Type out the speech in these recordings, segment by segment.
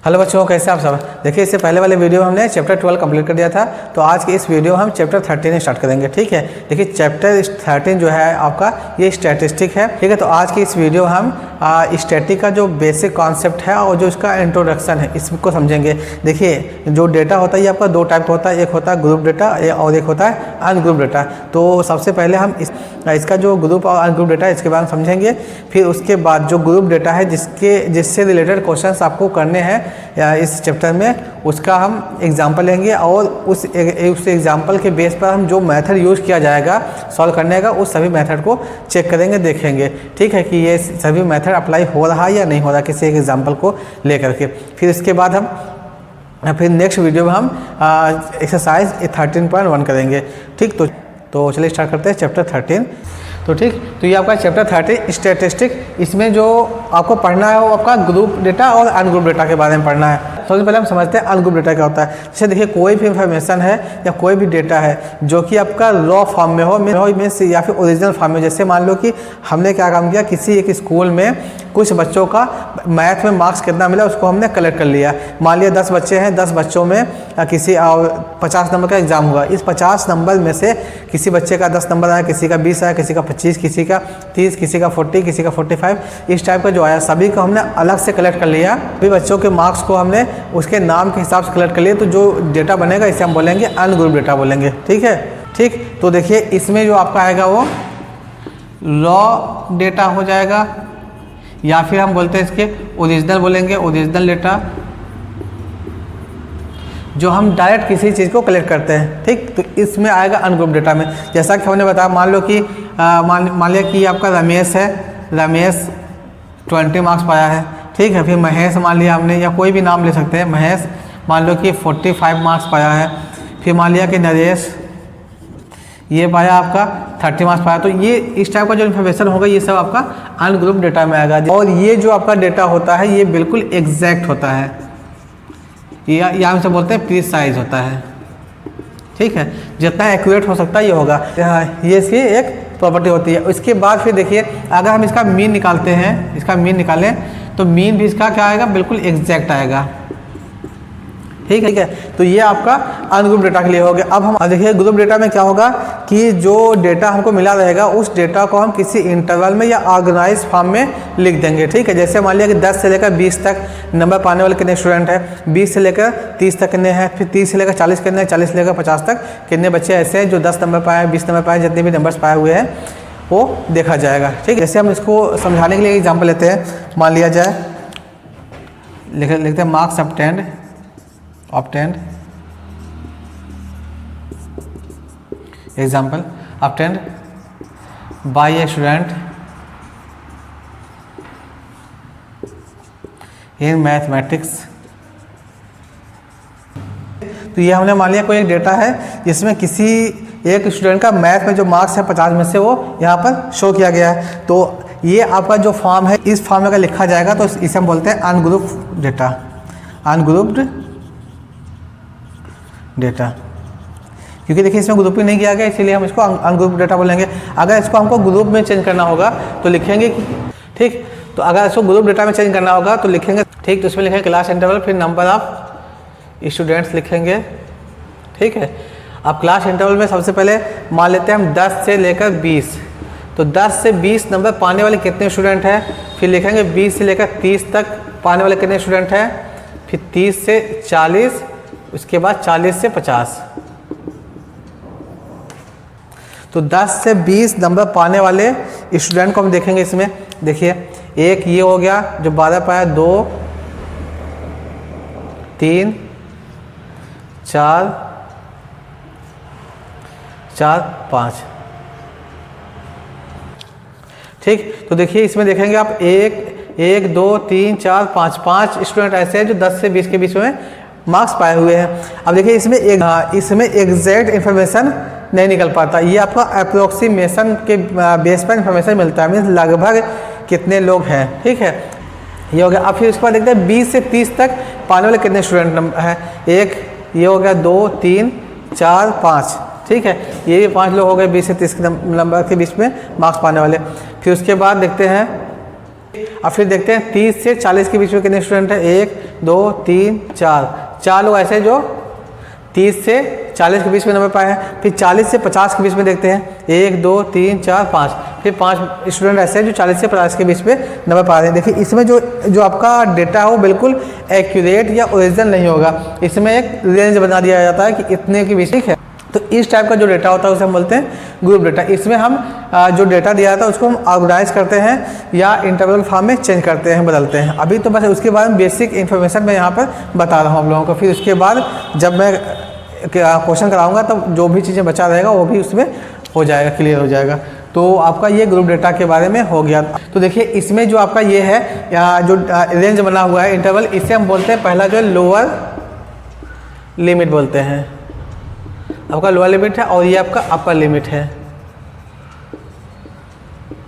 Hello बच्चों, कैसे आप सब। देखिए, इससे पहले वाले वीडियो में हमने चैप्टर 12 कंप्लीट कर दिया था, तो आज के इस वीडियो में हम चैप्टर 13 स्टार्ट करेंगे। ठीक है, देखिए चैप्टर 13 जो है आपका ये स्टैटिस्टिक है। ठीक है, तो आज की इस वीडियो हम स्टैटिक का जो बेसिक कॉन्सेप्ट है और जो इसका इंट्रोडक्शन है इसको समझेंगे। देखिए, जो डेटा होता है ये आपका दो टाइप का होता है, एक होता है ग्रुप डेटा और एक होता है अनग्रुप डेटा। तो सबसे पहले हम इसका जो ग्रुप और अनग्रुप डेटा है इसके बारे में समझेंगे। फिर उसके बाद जो ग्रुप डेटा है जिससे रिलेटेड क्वेश्चंस आपको करने हैं इस चैप्टर में, उसका हम एग्जांपल लेंगे और उस एग्जांपल के बेस पर हम जो मेथड यूज़ किया जाएगा सॉल्व करने का, उस सभी मेथड को चेक करेंगे, देखेंगे। ठीक है, कि ये सभी मेथड अप्लाई हो रहा है या नहीं हो रहा किसी एक एग्जांपल को लेकर के। फिर इसके बाद फिर नेक्स्ट वीडियो में हम एक्सरसाइज 13.1 करेंगे। ठीक, तो चलिए स्टार्ट करते हैं चैप्टर 13। तो ठीक, तो ये आपका चैप्टर 13 स्टैटिस्टिक। इसमें जो आपको पढ़ना है वो आपका ग्रुप डेटा और अनग्रुप डेटा के बारे में पढ़ना है। सबसे पहले हम समझते हैं अनग्रुप डेटा क्या होता है। जैसे देखिए, कोई भी इंफॉर्मेशन है या कोई भी डेटा है जो कि आपका रॉ फॉर्म में हो मीन्स या फिर ओरिजिनल फॉर्म में। जैसे मान लो कि हमने क्या काम किया, किसी एक स्कूल में कुछ बच्चों का मैथ में मार्क्स कितना मिला उसको हमने कलेक्ट कर लिया। मान लिया 10 बच्चे हैं, 10 बच्चों में किसी 50 नंबर का एग्जाम हुआ। इस 50 नंबर में से किसी बच्चे का 10 नंबर आया, किसी का 20 आया, किसी का 25, किसी का 30, किसी का 40, किसी का 45, इस टाइप का जो आया सभी को हमने अलग से कलेक्ट कर लिया। सभी बच्चों के मार्क्स को हमने उसके नाम के हिसाब से कलेक्ट कर लिया। तो जो डेटा बनेगा इसे हम बोलेंगे अनग्रुप डेटा बोलेंगे। ठीक है, ठीक। तो देखिए, इसमें जो आपका आएगा वो रॉ डेटा हो जाएगा, या फिर हम बोलते हैं इसके ओरिजिनल बोलेंगे, ओरिजिनल डेटा, जो हम डायरेक्ट किसी चीज़ को कलेक्ट करते हैं। ठीक, तो इसमें आएगा अनग्रुप डेटा में। जैसा कि हमने बताया, मान लो कि मान लिया कि आपका रमेश है, रमेश 20 मार्क्स पाया है। ठीक है, फिर महेश मान लिया हमने, या कोई भी नाम ले सकते हैं, महेश मान लो कि 45 मार्क्स पाया है। फिर मान लिया कि नरेश ये पाया आपका 30 मार्क्स पाया। तो ये इस टाइप का जो इन्फॉर्मेशन होगा ये सब आपका अनग्रुप डेटा में आएगा। और ये जो आपका डेटा होता है ये बिल्कुल एग्जैक्ट होता है, यहाँ से बोलते हैं प्रीसाइज होता है। ठीक है, जितना एक्यूरेट हो सकता है ये होगा। ये इसकी एक प्रॉपर्टी होती है। उसके बाद फिर देखिए, अगर हम इसका मीन निकालते हैं, इसका मीन निकालें तो मीन भी इसका क्या आएगा, बिल्कुल एग्जैक्ट आएगा। ठीक है, तो ये आपका अनग्रुप डेटा के लिए हो गया। अब हम देखिए ग्रुप डेटा में क्या होगा कि जो डेटा हमको मिला रहेगा उस डेटा को हम किसी इंटरवल में या ऑर्गेनाइज फॉर्म में लिख देंगे। ठीक है, जैसे मान लिया कि 10 से लेकर 20 तक नंबर पाने वाले कितने स्टूडेंट हैं, 20 से लेकर 30 तक कितने हैं, फिर 30 से लेकर 40 कितने हैं, 40 से लेकर 50 तक कितने बच्चे ऐसे हैं जो 10 नंबर पाए, 20 नंबर पाए, जितने भी नंबर्स पाए हुए हैं वो देखा जाएगा। ठीक है, जैसे हम इसको समझाने के लिए एग्जाम्पल लेते हैं। मान लिया जाए, लिखते हैं marks obtained example obtained by a student in mathematics. तो ये हमने मान लिया कोई एक डेटा है जिसमें किसी एक स्टूडेंट का मैथ में जो मार्क्स है 50 में से वो यहाँ पर शो किया गया है। तो ये आपका जो फॉर्म है इस फॉर्म में अगर लिखा जाएगा तो इसे हम बोलते हैं अनग्रुप डेटा, अनग्रुप्ड डेटा। क्योंकि देखिए इसमें ग्रुपिंग नहीं किया गया इसीलिए हम इसको अनग्रुप डेटा बोलेंगे। अगर इसको हमको ग्रुप में चेंज करना होगा तो लिखेंगे कि ठीक, तो अगर इसको ग्रुप डेटा में चेंज करना होगा तो लिखेंगे ठीक, तो उसमें लिखेंगे क्लास इंटरवल, फिर नंबर ऑफ स्टूडेंट्स लिखेंगे। ठीक है, अब क्लास इंटरवल में सबसे पहले मान लेते हैं हम 10 से लेकर 20, तो 10 से 20 नंबर पाने वाले कितने स्टूडेंट हैं, फिर लिखेंगे 20 से लेकर 30 तक पाने वाले कितने स्टूडेंट हैं, फिर 30 से 40, उसके बाद 40 से 50। तो 10 से 20 नंबर पाने वाले स्टूडेंट को हम देखेंगे। इसमें देखिए, एक ये हो गया जो 12 पाया, 2 3 4 5। ठीक, तो देखिए इसमें देखेंगे आप 1 2 3 4 5 स्टूडेंट ऐसे हैं जो 10 से 20 के बीच में मार्क्स पाए हुए हैं। अब देखिए इसमें एग्जैक्ट इन्फॉर्मेशन नहीं निकल पाता, ये आपका अप्रोक्सीमेशन के बेस पर इन्फॉर्मेशन मिलता है, मीन्स लगभग कितने लोग हैं। ठीक है, ये हो गया। अब फिर उसके बाद देखते हैं 20 से 30 तक पाने वाले कितने स्टूडेंट हैं। एक ये हो गया, 2 3 4 5। ठीक है, ये भी 5 लोग हो गए 20 से 30 नंबर के बीच में मार्क्स पाने वाले। फिर उसके बाद देखते हैं अब फिर देखते हैं 30 से 40 के बीच में कितने स्टूडेंट हैं, 1 2 3 4, 4 लोग ऐसे जो 30 से 40 के बीच में नंबर पाए हैं। फिर 40 से 50 के बीच में देखते हैं, 1 2 3 4 5। फिर 5 स्टूडेंट ऐसे हैं जो 40 से 50 के बीच में नंबर पा रहे हैं। देखिए इसमें जो आपका डेटा है वो बिल्कुल एक्यूरेट या ओरिजिनल नहीं होगा, इसमें एक रेंज बना दिया जाता है कि इतने के बीच। ठीक है, तो इस टाइप का जो डेटा होता है उसे हम बोलते हैं ग्रुप डेटा। इसमें हम जो डेटा दिया था उसको हम ऑर्गेनाइज करते हैं या इंटरवल फॉर्म में चेंज करते हैं, बदलते हैं। अभी तो बस उसके बारे में बेसिक इन्फॉर्मेशन मैं यहाँ पर बता रहा हूँ आप लोगों को। फिर उसके बाद जब मैं क्वेश्चन कराऊंगा तब जो भी चीज़ें बचा रहेगा वो भी उसमें हो जाएगा, क्लियर हो जाएगा। तो आपका ये ग्रुप डेटा के बारे में हो गया। तो देखिए इसमें जो आपका ये है जो रेंज बना हुआ है इंटरवल, इसे हम बोलते हैं पहला जो है लोअर लिमिट बोलते हैं, आपका लोअर लिमिट है, और ये आपका अपर लिमिट है,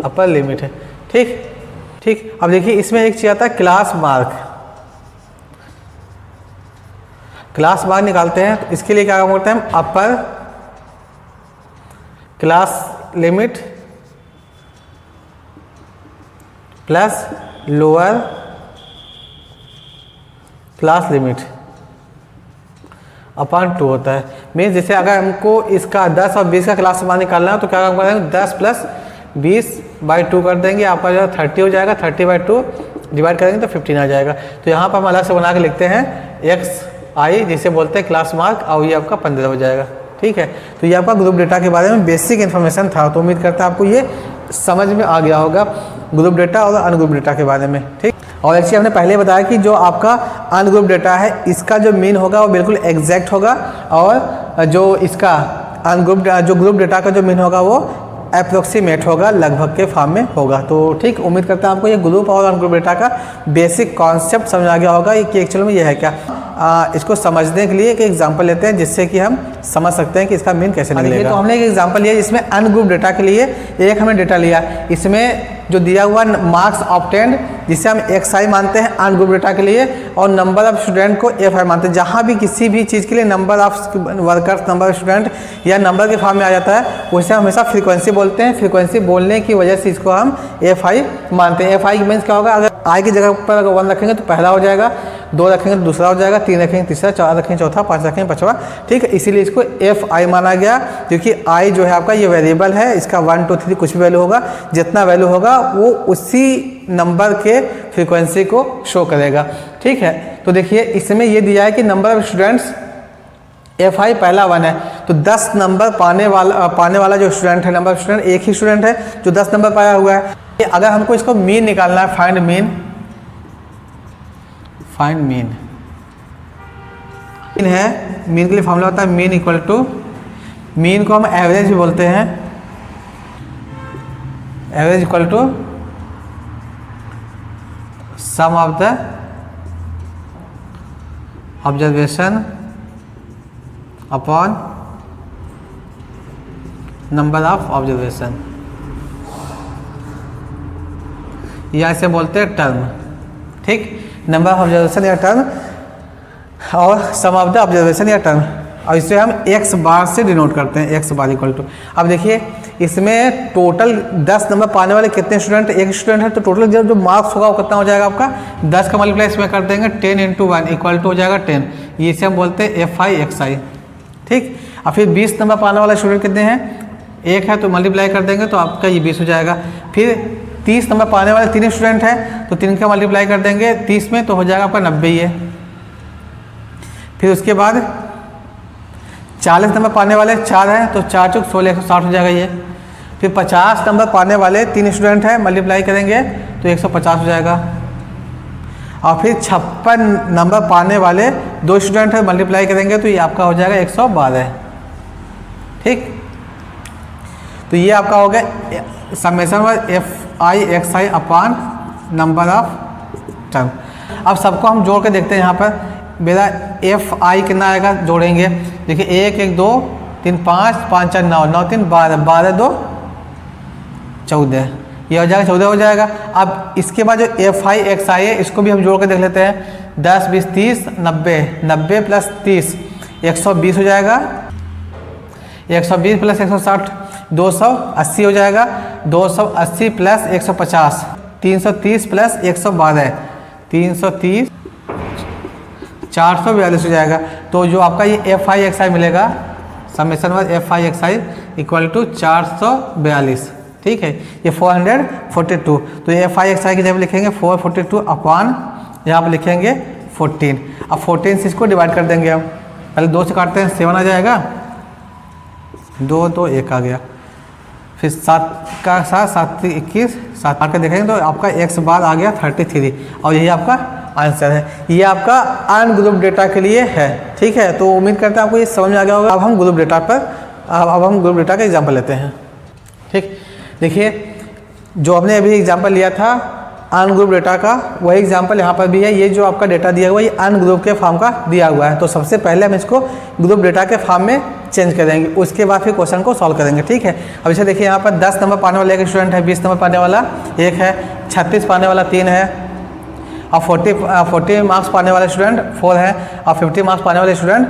अपर लिमिट है। ठीक, अब देखिए इसमें एक चीज़ आता है क्लास मार्क। क्लास मार्क निकालते हैं तो इसके लिए क्या काम करते हैं हम, अपर class limit plus lower class limit upon 2 होता है। मीन्स जैसे अगर हमको इसका 10 और 20 का क्लास मार्क निकालना है तो क्या काम करेंगे, 10 प्लस 20/2 कर देंगे, आपका जो है 30 हो जाएगा। 30/2 डिवाइड करेंगे तो 15 आ जाएगा। तो यहाँ पर हम अलग से बना के लिखते हैं XI, जिसे बोलते हैं क्लास मार्क, और ये आपका 15 हो जाएगा। ठीक है, तो ये आपका ग्रुप डेटा के बारे में बेसिक इन्फॉर्मेशन था। तो उम्मीद करता है आपको ये समझ में आ गया होगा ग्रुप डेटा और अनग्रुप डेटा के बारे में। ठीक, और एक चीज़ हमने पहले बताया कि जो आपका अनग्रुप डेटा है इसका जो मीन होगा वो बिल्कुल एग्जैक्ट होगा, और जो इसका जो ग्रुप डेटा का जो मीन होगा वो अप्रोक्सीमेट होगा, लगभग के फॉर्म में होगा। तो ठीक, उम्मीद करता हूँ आपको ये ग्रुप और अनग्रुप डेटा का बेसिक कॉन्सेप्ट समझ आ गया होगा कि एक्चुअल में ये है क्या। इसको समझने के लिए एक एग्जांपल लेते हैं जिससे कि हम समझ सकते हैं कि इसका मीन कैसे निकलेगा। तो हमने एक एग्जांपल लिया जिसमें अनग्रुप डेटा के लिए एक हमने डेटा लिया, इसमें जो दिया हुआ मार्क्स ऑब्टेन्ड जिसे हम XI मानते हैं अनग्रुप डेटा के लिए, और नंबर ऑफ स्टूडेंट को FI मानते हैं। जहाँ भी किसी भी चीज़ के लिए number of workers, number of student या नंबर के फॉर्म में आ जाता है उसे हम हमेशा फ्रीक्वेंसी बोलते हैं। फ्रीक्वेंसी बोलने की वजह से इसको हम FI मानते हैं। FI मीन्स क्या होगा, अगर I की जगह पर अगर 1 रखेंगे तो पहला हो जाएगा, 2 रखेंगे तो दूसरा हो जाएगा, 3 रखेंगे तीसरा, 4 रखेंगे चौथा, 5 रखेंगे पाँचवा। ठीक है, इसीलिए इसको FI माना गया, क्योंकि I जो है आपका ये वेरिएबल है, इसका 1 2 3 कुछ भी वैल्यू होगा, जितना वैल्यू होगा वो उसी नंबर के फ्रीक्वेंसी को शो करेगा। ठीक है, तो देखिए इसमें ये दिया है कि नंबर ऑफ स्टूडेंट्स FI पहला 1 है, तो 10 नंबर पाने वाला जो स्टूडेंट है, नंबर ऑफ स्टूडेंट एक ही स्टूडेंट है जो 10 नंबर पाया हुआ है। अगर हमको इसको मीन निकालना है, फाइंड मीन है, मीन के लिए फॉर्मूला होता है मीन इक्वल टू, मीन को हम एवरेज भी बोलते हैं, average equal to sum of the observation upon number of observation, या इसे बोलते हैं टर्म। ठीक, नंबर ऑफ ऑब्जर्वेशन या टर्म, और सम ऑफ द ऑब्जर्वेशन या टर्म, और इसे हम x बार से डिनोट करते हैं, x बार इक्वल टू। अब देखिए इसमें टोटल 10 नंबर पाने वाले कितने स्टूडेंट, एक स्टूडेंट है, तो टोटल जो मार्क्स होगा वो कितना हो जाएगा आपका, 10 का मल्टीप्लाई इसमें कर देंगे, 10 × 1 इक्वल टू हो जाएगा 10। ये इसे हम बोलते हैं FI XI। ठीक, और फिर 20 नंबर पाने वाले स्टूडेंट कितने हैं, एक है, तो मल्टीप्लाई कर देंगे तो आपका ये 20 हो जाएगा। फिर 30 नंबर पाने वाले 3 स्टूडेंट हैं, तो 3 का मल्टीप्लाई कर देंगे 30 में, तो हो जाएगा आपका 90 ही है। फिर उसके बाद 40 नंबर पाने वाले 4 हैं, तो 4 × 16 160 हो जाएगा ये। फिर 50 नंबर पाने वाले 3 स्टूडेंट हैं, मल्टीप्लाई करेंगे तो 150 हो जाएगा। और फिर 56 नंबर पाने वाले 2 स्टूडेंट हैं, मल्टीप्लाई करेंगे तो ये आपका हो जाएगा 112। ठीक, तो ये आपका हो गया summation FI XI upon number of term. अब सबको हम जोड़ के देखते हैं। यहाँ पर मेरा FI कितना आएगा, जोड़ेंगे, देखिए 1 1 2 3 5 5 4 9 9 3 12 12 2 14, ये हो जाएगा 14 हो जाएगा। अब इसके बाद जो FI XI है इसको भी हम जोड़ के देख लेते हैं, 10 20 30 90 90 प्लस 30 120 हो जाएगा, 120 प्लस 160 280 हो जाएगा, 280 प्लस 150 330 प्लस 112 330 442 हो जाएगा। तो जो आपका ये एफ आई एक्स आई मिलेगा, summation wise F I X I equal to 442, ठीक है, ये 442। तो ये एफ आई एक्स आई की जब लिखेंगे 442 अपॉन यहाँ पर लिखेंगे 14। अब 14 से इसको डिवाइड कर देंगे हम, पहले 2 से काटते हैं, 7 आ जाएगा, 2 2 1 आ गया, फिर 7 का 7 7 21, 7 काट के देखेंगे तो आपका x बार आ गया 33, और यही आपका आंसर है। ये आपका अनग्रुप डेटा के लिए है, ठीक है। तो उम्मीद करते हैं आपको ये समझ में आ गया होगा। अब हम ग्रुप डेटा पर अब हम ग्रुप डेटा का एग्जाम्पल लेते हैं, ठीक। देखिए जो हमने अभी एग्जाम्पल लिया था अनग्रुप डेटा का, वही एग्जाम्पल यहाँ पर भी है। ये जो आपका डेटा दिया हुआ है ये अनग्रुप के फॉर्म का दिया हुआ है। तो सबसे पहले हम इसको ग्रुप डेटा के फॉर्म में चेंज करेंगे, उसके बाद फिर क्वेश्चन को सॉल्व करेंगे, ठीक है। अब इसे देखिए यहाँ पर 10 नंबर पाने वाला एक स्टूडेंट है, 20 नंबर पाने वाला एक है, 36 पाने वाला 3 है, और 40 मार्क्स पाने वाले स्टूडेंट 4 है, और 50 मार्क्स पाने वाले स्टूडेंट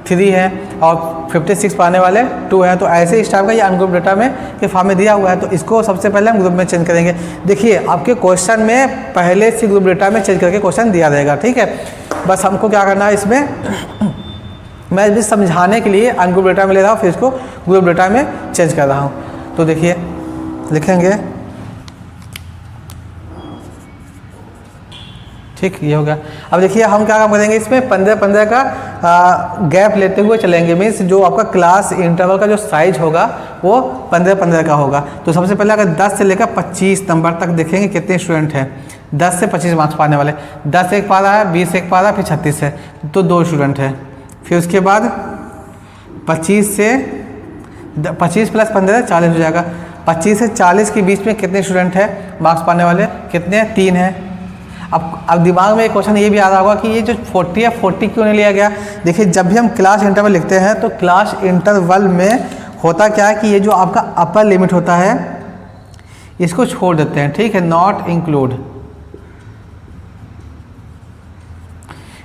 3 है, और 56 पाने वाले 2 हैं। तो ऐसे इस टाइप का ये अनग्रुप डेटा में के फॉर्म में दिया हुआ है। तो इसको सबसे पहले हम ग्रुप में चेंज करेंगे। देखिए आपके क्वेश्चन में पहले से ग्रुप डेटा में चेंज करके क्वेश्चन दिया रहेगा, ठीक है। बस हमको क्या करना है इसमें, मैं भी समझाने के लिए अनग्रुप डेटा में ले रहा हूँ, फिर इसको ग्रुप डेटा में चेंज कर रहा हूँ। तो देखिए लिखेंगे, ठीक, ये हो गया। अब देखिए हम क्या काम करेंगे, इसमें 15-15 का गैप लेते हुए चलेंगे। मीन्स जो आपका क्लास इंटरवल का जो साइज होगा वो 15-15 का होगा। तो सबसे पहले अगर 10 से लेकर 25 नंबर तक देखेंगे कितने स्टूडेंट हैं, 10 से 25 मार्क्स पाने वाले, 10 एक पा रहा है, 20 एक पा रहा है, फिर 36 है, तो 2 स्टूडेंट हैं। फिर उसके बाद 25 प्लस 15 40 हो जाएगा। 25 से 40 के बीच में कितने स्टूडेंट हैं मार्क्स पाने वाले, कितने, 3 हैं। अब दिमाग में एक क्वेश्चन ये भी आ रहा होगा कि ये जो 40 है 40 क्यों नहीं लिया गया। देखिए जब भी हम क्लास इंटरवल लिखते हैं तो क्लास इंटरवल में होता क्या है कि ये जो आपका अपर लिमिट होता है इसको छोड़ देते हैं, ठीक है, नॉट इंक्लूड,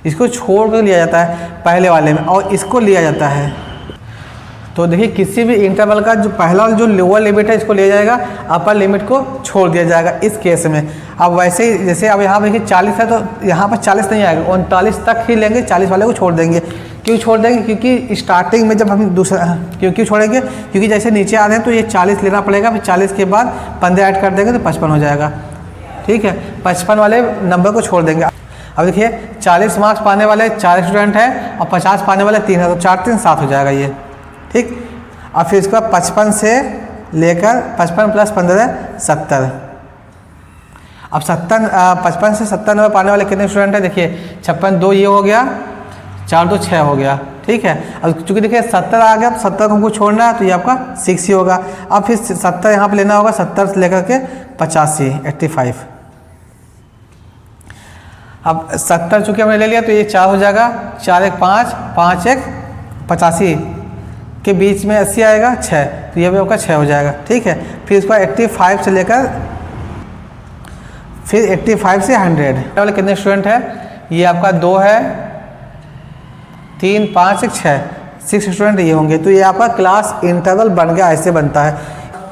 इसको छोड़ कर लिया जाता है पहले वाले में, और इसको लिया जाता है। तो देखिए किसी भी इंटरवल का जो पहला जो लोअर लिमिट है इसको लिया जाएगा, अपर लिमिट को छोड़ दिया जाएगा इस केस में। अब वैसे ही जैसे अब यहाँ पर देखिए 40 है तो यहाँ पर 40 नहीं आएगा, 39 तक ही लेंगे, 40 वाले को छोड़ देंगे। क्यों छोड़ देंगे, क्योंकि स्टार्टिंग में जब हम दूसरा क्यों छोड़ेंगे, क्योंकि जैसे नीचे आ रहे हैं तो ये 40 लेना पड़ेगा, फिर 40 के बाद 15 ऐड कर देंगे तो 55 हो जाएगा, ठीक है। 55 वाले नंबर को छोड़ देंगे। अब देखिए 40 मार्क्स पाने वाले 4 स्टूडेंट हैं और 50 पाने वाले 3 है, तो 4 3 7 हो जाएगा ये, ठीक। और फिर इसका 55 से लेकर 55 प्लस 15 70। अब 55 से 70 नंबर पाने वाले कितने स्टूडेंट हैं, देखिए 56 2 ये हो गया, 4 2 6 हो गया, ठीक है। अब चूँकि देखिए 70 आ गया तो 70 को हमको छोड़ना है तो ये आपका 6 ही होगा। अब फिर 70 यहाँ पे लेना होगा, 70 से लेकर के 85 85। अब 70 चूँकि हमने ले लिया तो ये 4 हो जाएगा, 4 1 5 5 1 85 के बीच में 80 आएगा 6, तो ये भी आपका 6 हो जाएगा, ठीक है। फिर इसका 85 से लेकर फिर 85 से 100 वाले कितने स्टूडेंट हैं, ये आपका 2 है, 3 5 1 6 स्टूडेंट ये होंगे। तो ये आपका क्लास इंटरवल बन गया, ऐसे बनता है।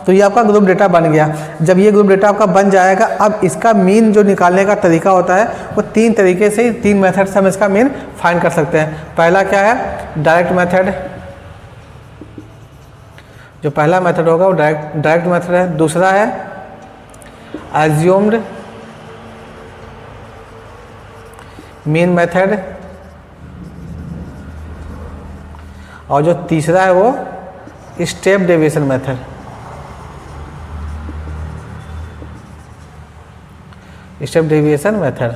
तो ये आपका ग्रुप डेटा बन गया। जब ये ग्रुप डेटा आपका बन जाएगा, अब इसका मीन जो निकालने का तरीका होता है वो 3 तरीके से, 3 मेथड से हम इसका मीन फाइंड कर सकते हैं। पहला क्या है, डायरेक्ट मेथड, जो पहला मेथड होगा वो डायरेक्ट मेथड है। दूसरा है एज्यूम्ड मीन मेथड, और जो तीसरा है वो step deviation method. Step deviation method,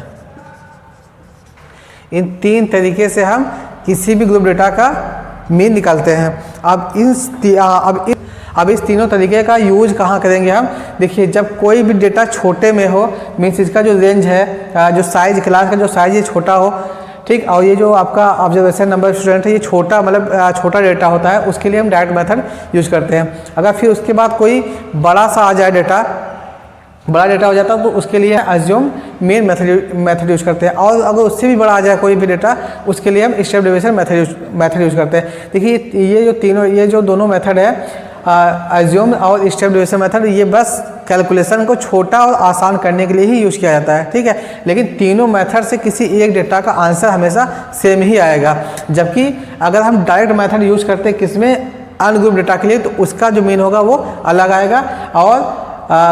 इन 3 तरीके से हम किसी भी ग्रुप डेटा का मीन निकालते हैं। अब इस तीनों तरीके का यूज कहाँ करेंगे हम, देखिए जब कोई भी डेटा छोटे में हो, मीन्स इसका जो रेंज है, जो साइज क्लास का जो साइज ये छोटा हो, ठीक, और ये जो आपका ऑब्जर्वेशन नंबर स्टूडेंट है ये छोटा, मतलब छोटा डेटा होता है, उसके लिए हम डायरेक्ट मेथड यूज करते हैं। अगर फिर उसके बाद कोई बड़ा सा आ जाए डेटा, बड़ा डेटा हो जाता है तो उसके लिए एज्यूम मीन मेथड यूज करते हैं। और अगर उससे भी बड़ा आ जाए कोई भी डेटा, उसके लिए हम स्टेप डेविएशन मेथड यूज करते हैं। देखिए ये जो दोनों मेथड है, एज्यूम और स्टेप डेविएशन मेथड, ये बस कैलकुलेशन को छोटा और आसान करने के लिए ही यूज़ किया जाता है, ठीक है। लेकिन तीनों मेथड से किसी एक डेटा का आंसर हमेशा सेम ही आएगा। जबकि अगर हम डायरेक्ट मेथड यूज़ करते हैं किसमें, अनग्रुप डेटा के लिए, तो उसका जो मीन होगा वो अलग आएगा, और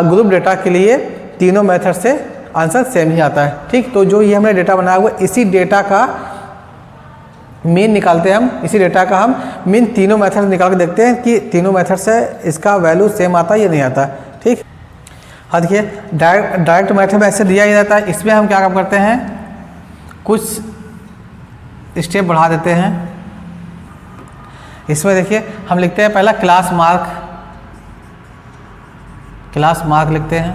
ग्रुप डेटा के लिए तीनों मेथड से आंसर सेम ही आता है, ठीक। तो जो ये हमने डेटा बनाया हुआ, इसी डेटा का मीन निकालते हैं हम, इसी डेटा का हम मीन तीनों मेथड निकाल के देखते हैं कि तीनों मेथड से इसका वैल्यू सेम आता है या नहीं आता, ठीक। हाँ देखिए, डायरेक्ट मेथड में ऐसे दिया ही रहता है। इसमें हम क्या काम करते हैं, कुछ स्टेप बढ़ा देते हैं। इसमें देखिए हम लिखते हैं पहला क्लास मार्क लिखते हैं,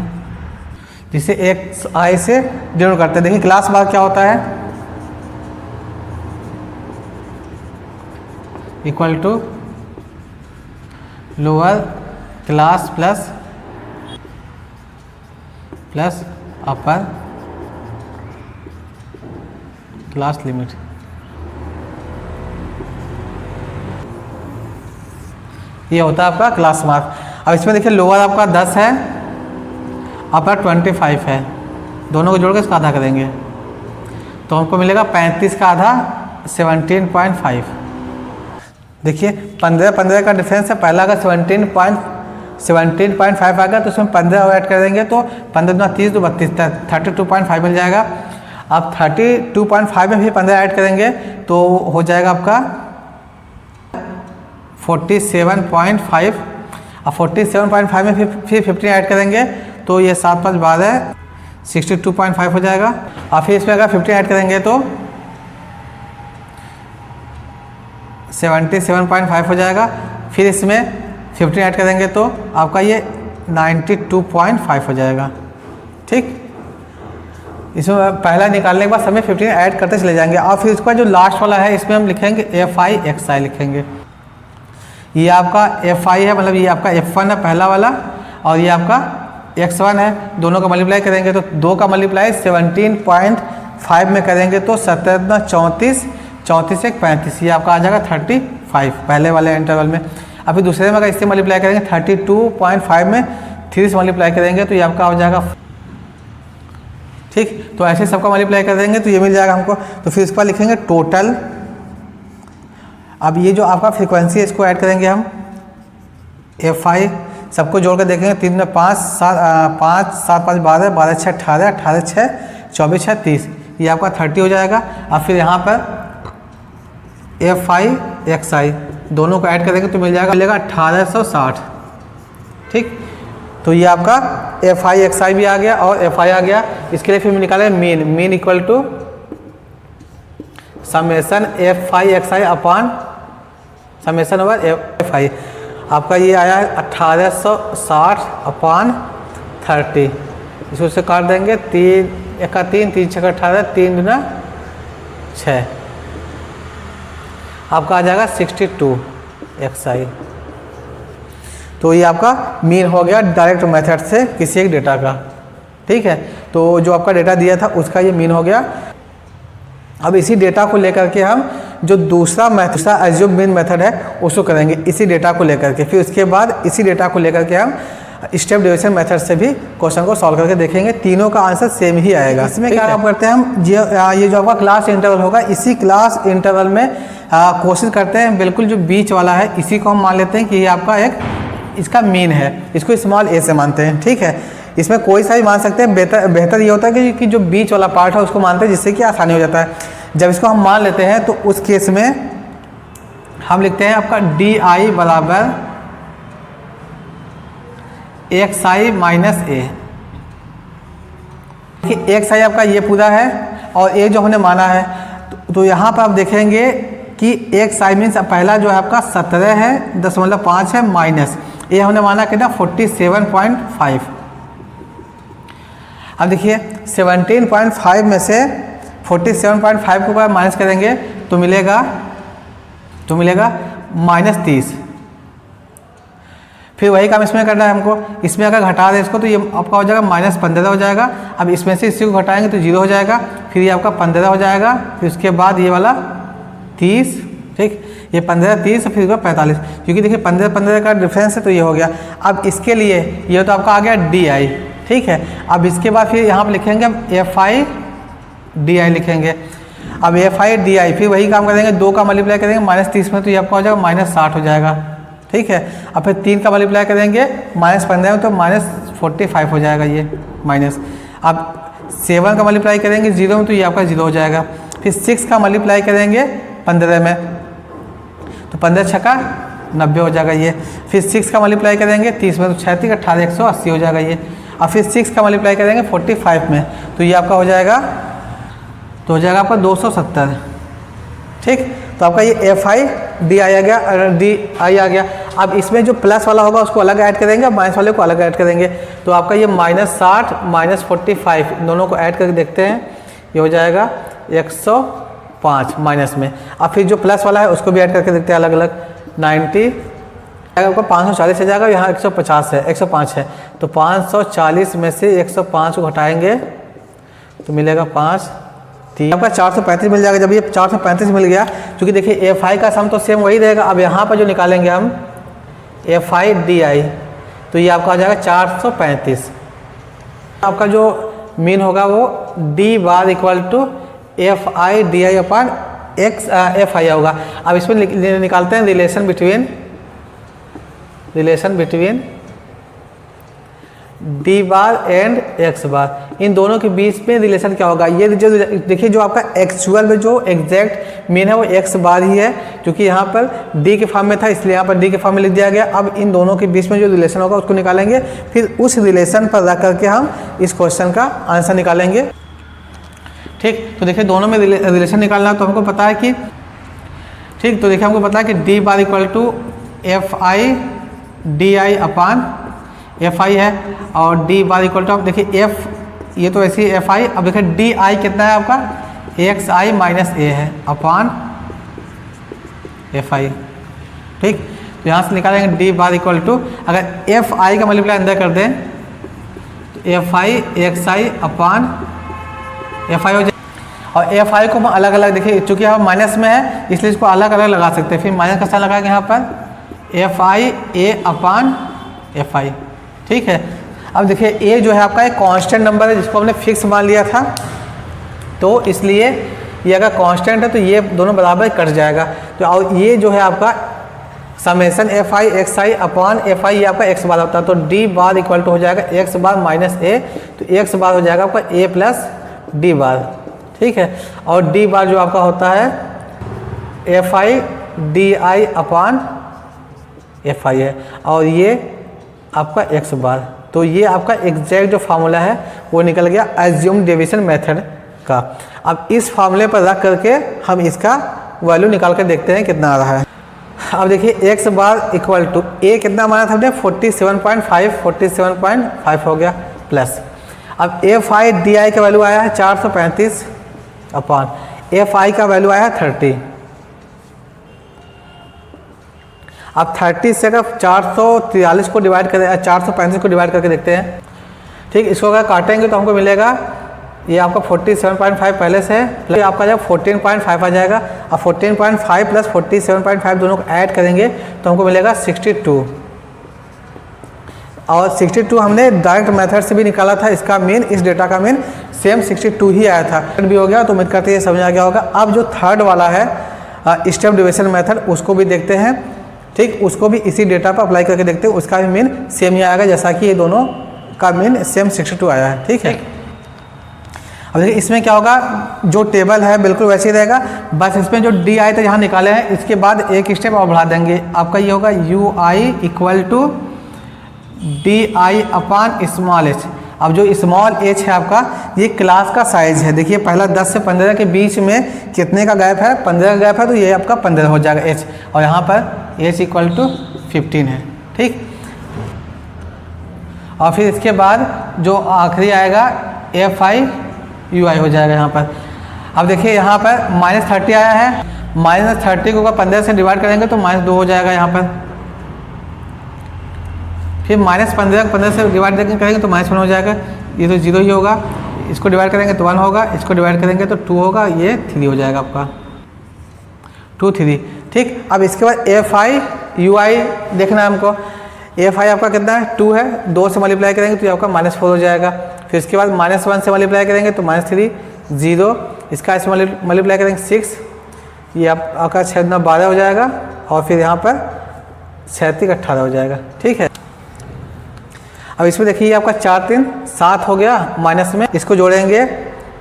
जिसे एक आई से डिनोट करते हैं। देखिए क्लास मार्क क्या होता है, equal to lower class plus upper class limit. ये होता है आपका क्लास मार्क। अब इसमें देखिए लोअर आपका 10 है, अपर 25 है, दोनों को जोड़ के इसका आधा करेंगे तो हमको मिलेगा 35 का आधा 17.5। देखिए 15 का डिफरेंस है, पहला अगर 17.5 आ गया तो उसमें 15 ऐड कर देंगे तो 15 दूना 30 तो 32, 32.5 मिल जाएगा। अब 32.5 में भी 15 ऐड करेंगे तो हो जाएगा आपका 47.5। अब 47.5 में फिर 15 ऐड करेंगे तो ये 7 5 12 62.5 हो जाएगा। और फिर इसमें अगर 15 ऐड करेंगे तो 77.5 हो जाएगा। फिर इसमें 15 ऐड करेंगे तो आपका ये 92.5 हो जाएगा, ठीक। इसमें पहला निकालने के बाद समय 15 ऐड करते चले जाएंगे। और फिर इसका जो लास्ट वाला है इसमें हम लिखेंगे FI लिखेंगे। ये आपका FI है, मतलब ये आपका F1 है पहला वाला, और ये आपका X1 है। दोनों का मल्टीप्लाई करेंगे तो 2 का मल्टीप्लाई 17.5 में करेंगे तो 17 34 34 1 35, ये आपका आ जाएगा 35 पहले वाले इंटरवल में। अब फिर दूसरे में अगर इससे मल्टीप्लाई करेंगे 32.5 में 3 से मल्टीप्लाई करेंगे तो ये आपका हो जाएगा, ठीक। तो ऐसे सबका मल्टीप्लाई कर देंगे तो ये मिल जाएगा हमको। तो फिर इसके बाद लिखेंगे टोटल। अब ये जो आपका फ्रीक्वेंसी है इसको ऐड करेंगे हम, FI सबको जोड़ कर देखेंगे, 3 में 5 7 5 12 12 6 18 18 6 24 6 30, ये आपका 30 हो जाएगा। अब फिर यहाँ पर FI XI दोनों को ऐड करेंगे तो मिल जाएगा 1860, ठीक। तो ये आपका FI XI भी आ गया और FI आ गया। इसके लिए फिर निकाले mean equal to summation FI XI upon summation over FI। आपका ये आया है 1860 अपॉन 30। इसको से काट देंगे, 3 1 3 3 6 18 3 दूना 6, आपका आ जाएगा 62 XI। तो ये आपका मीन हो गया डायरेक्ट मेथड से किसी एक डेटा का, ठीक है। तो जो आपका डेटा दिया था उसका ये मीन हो गया। अब इसी डेटा को लेकर के हम जो दूसरा एज्यूम मीन मेथड है उसको करेंगे इसी डेटा को लेकर के। फिर उसके बाद इसी डेटा को लेकर के हम स्टेप डिवीजन मेथड से भी क्वेश्चन को सॉल्व करके देखेंगे, तीनों का आंसर सेम ही आएगा। इसमें क्या काम करते हैं हम, ये जो आपका क्लास इंटरवल होगा, इसी क्लास इंटरवल में कोशिश करते हैं बिल्कुल जो बीच वाला है इसी को हम मान लेते हैं कि ये आपका एक इसका मीन है, इसको स्मॉल a से मानते हैं, ठीक है। इसमें कोई सा भी मान सकते हैं, बेहतर ये होता है कि जो बीच वाला पार्ट है उसको मानते हैं, जिससे कि आसानी हो जाता है। जब इसको हम मान लेते हैं तो उस केस में हम लिखते हैं आपका DI बराबर XI माइनस a। XI आपका ये पूरा है और a जो हमने माना है, तो यहाँ पर आप देखेंगे कि XI मीन्स पहला जो है आपका 17 है 0.5 है माइनस ये हमने माना कितना 47.5। अब देखिए 17.5 में से 47.5 को माइनस करेंगे तो मिलेगा -30। फिर वही काम इसमें करना है हमको, इसमें अगर घटा दें इसको तो ये आपका हो जाएगा -15 हो जाएगा। अब इसमें से इसी को घटाएंगे तो 0 हो जाएगा, फिर ये आपका 15 हो जाएगा, फिर उसके बाद ये वाला 30 ठीक, ये 15 30 फिर 45, क्योंकि देखिए 15 15 का डिफरेंस है तो ये हो गया। अब इसके लिए ये तो आपका आ गया DI, ठीक है। अब इसके बाद फिर यहाँ पर लिखेंगे हम FI DI लिखेंगे। अब FI DI फिर वही काम करेंगे, 2 का मल्टीप्लाई करेंगे -30 में तो ये आपका हो जाएगा -60 हो जाएगा, ठीक है। अब फिर 3 का मल्टीप्लाई करेंगे -15 में तो -45 हो जाएगा ये माइनस। अब 7 का मल्टीप्लाई करेंगे 0 में तो ये आपका 0 हो जाएगा। फिर 6 का मल्टीप्लाई करेंगे 15 में तो 15 छक्का 90 हो जाएगा ये। फिर 6 का मल्टीप्लाई करेंगे 30 में तो 36 18 180 हो जाएगा ये। और फिर 6 का मल्टीप्लाई करेंगे 45 में तो ये आपका हो जाएगा, तो हो जाएगा आपका 270, ठीक। तो आपका ये FI DI आ गया, DI आ गया। अब इसमें जो प्लस वाला होगा उसको अलग ऐड करेंगे, माइनस वाले को अलग ऐड करेंगे। तो आपका ये -60 -45 दोनों को ऐड करके देखते हैं, ये हो जाएगा 105 माइनस में। अब फिर जो प्लस वाला है उसको भी ऐड करके देखते हैं अलग अलग, 90 आपका 540 हो जाएगा, यहाँ 150 है 105 है तो 540 में से 105 को घटाएंगे तो मिलेगा 5 3 आपका 435 मिल जाएगा। जब ये 435 मिल गया, क्योंकि देखिए FI का सम तो सेम वही रहेगा। अब यहाँ पर जो निकालेंगे हम FI DI तो ये आपका आ जाएगा 435। आपका जो मीन होगा वो D bar equal to FI DI upon FI होगा। अब इसमें निकालते हैं relation between D bar and X bar, इन दोनों के बीच में रिलेशन क्या होगा। ये जो देखिए जो आपका एक्चुअल में जो एग्जैक्ट मीन है वो X बार ही है, क्योंकि यहाँ पर D के फॉर्म में था इसलिए यहाँ पर D के फॉर्म में लिख दिया गया। अब इन दोनों के बीच में जो रिलेशन होगा उसको निकालेंगे, फिर उस रिलेशन पर रख करके हम इस क्वेश्चन का आंसर निकालेंगे, ठीक। तो देखिए दोनों में रिलेशन निकालना तो हमको पता है कि, ठीक, तो देखिए हमको पता है कि D bar equal to FI DI upon FI है और D बार इक्वल टू, आप देखिए F ये तो ऐसी FI। अब देखिए DI कितना है आपका XI माइनस A है अपान FI, ठीक। तो यहाँ से निकालेंगे D बार इक्वल टू, अगर FI का मल्टीप्लाई अंदर कर दें तो FI XI अपान FI हो जाए। और FI को हम अलग अलग देखिए, चूँकि हम माइनस में है इसलिए इसको अलग अलग लगा सकते हैं। फिर माइनस का साइन लगाएंगे यहाँ पर FI A अपान FI, ठीक है। अब देखिए A जो है आपका एक कांस्टेंट नंबर है जिसको हमने फिक्स मान लिया था, तो इसलिए ये अगर कांस्टेंट है तो ये दोनों बराबर कट जाएगा। तो और ये जो है आपका समेशन FI XI अपान FI ये आपका X बार होता है, तो D बार इक्वल टू हो जाएगा X बार माइनस A, तो X बार हो जाएगा आपका A प्लस D बार, ठीक है। और D बार जो आपका होता है FI DI अपान FI है और ये आपका X बार। तो ये आपका एग्जैक्ट जो फार्मूला है वो निकल गया एज्यूम डिवीजन मेथड का। अब इस फार्मूले पर रख करके हम इसका वैल्यू निकाल कर देखते हैं कितना आ रहा है। अब देखिए X bar equal to A कितना माना था हमने 47.5 हो गया प्लस। अब FI DI का वैल्यू आया है 435 अपान FI का वैल्यू आया है 30। अब 30 से अगर 443 को डिवाइड करें 435 को डिवाइड करके देखते हैं, ठीक। इसको अगर काटेंगे तो हमको मिलेगा ये आपका 47.5 पहले से है, प्लस आपका जब 14.5 आ जाएगा। अब 14.5 प्लस 47.5 दोनों को ऐड करेंगे तो हमको मिलेगा 62। और 62 हमने डायरेक्ट मेथड से भी निकाला था, इसका मीन, इस डेटा का मीन सेम 62 ही आया था भी हो गया। तो उम्मीद करते हैं समझ आ गया होगा। अब जो थर्ड वाला है स्टेप डिवीजन मेथड उसको भी देखते हैं, ठीक। उसको भी इसी डेटा पर अप्लाई करके देखते हैं, उसका भी मीन सेम ही आएगा जैसा कि ये दोनों का मीन सेम 62 आया है, ठीक है। अब देखिए इसमें क्या होगा, जो टेबल है बिल्कुल वैसे ही रहेगा, बस इसमें जो DI था यहाँ निकाले हैं इसके बाद एक स्टेप और बढ़ा देंगे। आपका ये होगा UI equal to DI upon small h। अब जो स्मॉल h है आपका ये क्लास का साइज है। देखिए पहला 10 से 15 के बीच में कितने का गैप है, 15 का गैप है, तो ये आपका 15 हो जाएगा h। और यहाँ पर h इक्वल टू 15 है, ठीक। और फिर इसके बाद जो आखिरी आएगा FI UI हो जाएगा यहाँ पर। अब देखिए यहाँ पर -30 आया है, -30 को 15 से डिवाइड करेंगे तो -2 हो जाएगा यहाँ पर। फिर -15 को 15 से डिवाइड करेंगे तो -1 हो जाएगा, ये तो 0 ही होगा। इसको डिवाइड करेंगे तो 1 होगा, इसको डिवाइड करेंगे तो 2 होगा, ये 3 हो जाएगा आपका 2 3। ठीक, अब इसके बाद एफ आई यू आई देखना है हमको। एफ आई आपका कितना है 2 है, 2 से मल्टीप्लाई करेंगे तो ये आपका -4 हो जाएगा। फिर इसके बाद -1 से मल्टीप्लाई करेंगे तो -3 0, इसका इसमें मल्टीप्लाई करेंगे 6, ये आपका 6 गुना 12 हो जाएगा और फिर यहाँ पर 36 18 हो जाएगा। ठीक है, अब इसमें देखिए आपका 4 3 7 हो गया, माइनस में इसको जोड़ेंगे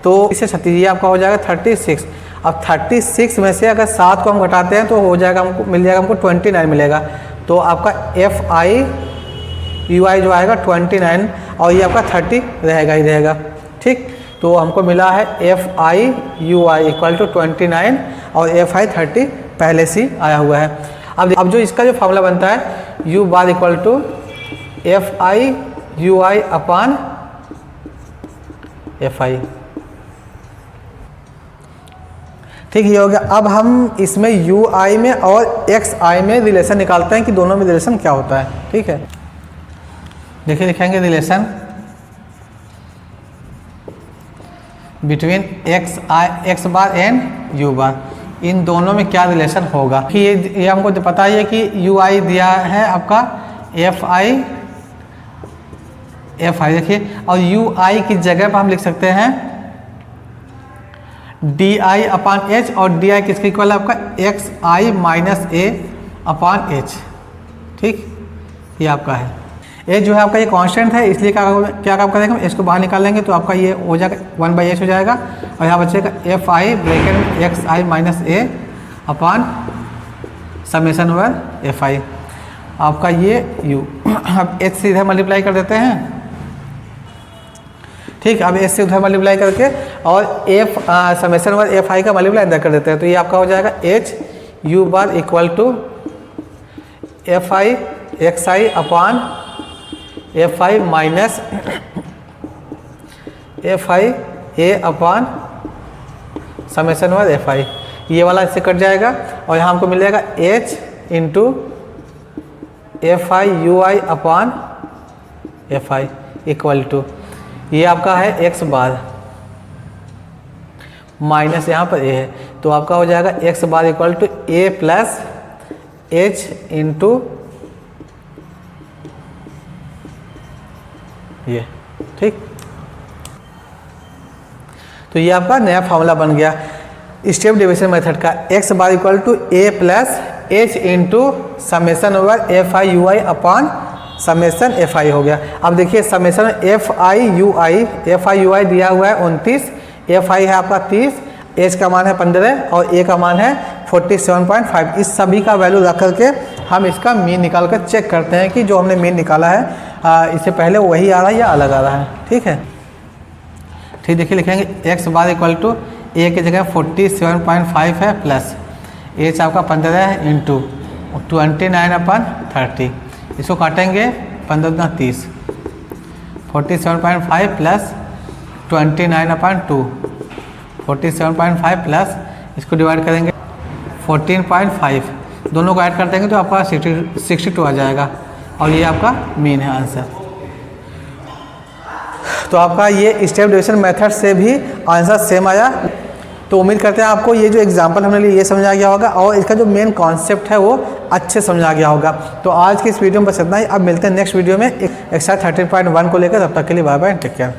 तो इससे 36 ये आपका हो जाएगा 36। अब 36 में से अगर 7 को हम घटाते हैं तो हो जाएगा हमको मिल जाएगा हमको 29 मिलेगा। तो आपका एफ आई यू आई जो आएगा 29 और ये आपका 30 रहेगा ही रहेगा। ठीक, तो हमको मिला है F I U I equal to 29 और एफ आई 30 पहले से आया हुआ है। अब जो इसका जो फॉर्मूला बनता है U bar equal to F I U I upon F I. ठीक, ये हो गया। अब हम इसमें यू आई में और एक्स आई में रिलेशन निकालते हैं कि दोनों में रिलेशन क्या होता है। ठीक है, देखिए लिखेंगे relation between x bar and u bar, इन दोनों में क्या रिलेशन होगा कि ये हमको पता ही है कि यू आई दिया है आपका एफ आई देखिए, और यू आई की जगह पर हम लिख सकते हैं डी आई अपान एच, और डी आई किसके इक्वल है आपका एक्स आई माइनस ए अपान एच। ठीक, ये आपका है। एच जो है आपका ये कांस्टेंट है, इसलिए क्या काम करेंगे, इसको बाहर निकाल लेंगे तो आपका ये हो जाएगा 1/h हो जाएगा और यहाँ बचेगा एफ आई ब्रैकेट में एक्स आई माइनस ए अपान समेशन ओवर एफ आई आपका ये यू। अब एच से इधर मल्टीप्लाई कर देते हैं। ठीक, अब एच से उधर मल्टीप्लाई करके और एफ समेशन ओवर एफ आई का मल्टीप्लाई अंदर कर देते हैं तो ये आपका हो जाएगा H U bar equal to F I X I upon F I minus F I A upon summation over F I. ये वाला इससे कट जाएगा और यहाँ हमको मिल जाएगा H into F I U I upon F I equal to ये आपका है एक्स बार माइनस यहाँ पर ए है तो आपका हो जाएगा X bar equal to A plus H into ये। ठीक, तो ये आपका नया फार्मूला बन गया स्टेप डिवीजन मेथड का, X bar equal to A plus H into summation over F I U I upon summation F I हो गया। अब देखिए summation F I U I दिया हुआ है 29, एफ आई है आपका 30, एच का मान है 15 और ए का मान है 47.5। इस सभी का वैल्यू रख करके हम इसका मीन निकाल कर चेक करते हैं कि जो हमने मीन निकाला है इससे पहले वही आ रहा है या अलग आ रहा है। ठीक है, ठीक, देखिए लिखेंगे एक्स बार इक्वल टू ए की जगह 47.5 है प्लस एच आपका 15 है इंटू 29/30। इसको काटेंगे 15 × 30 47.5 प्लस 29/2 47.5 प्लस इसको डिवाइड करेंगे 14.5, दोनों को ऐड कर देंगे तो आपका 62 आ जाएगा और ये आपका मीन है आंसर। तो आपका ये स्टेप डिवीजन मेथड से भी आंसर सेम आया। तो उम्मीद करते हैं आपको ये जो एग्जांपल हमने लिए ये समझ आ गया होगा और इसका जो मेन कॉन्सेप्ट है वो अच्छे समझ आ गया होगा। तो आज की इस वीडियो में बस इतना ही। अब मिलते हैं नेक्स्ट वीडियो में एक्सरसाइज 13.1 को लेकर। तब तक के लिए बाय बाय, टेक केयर।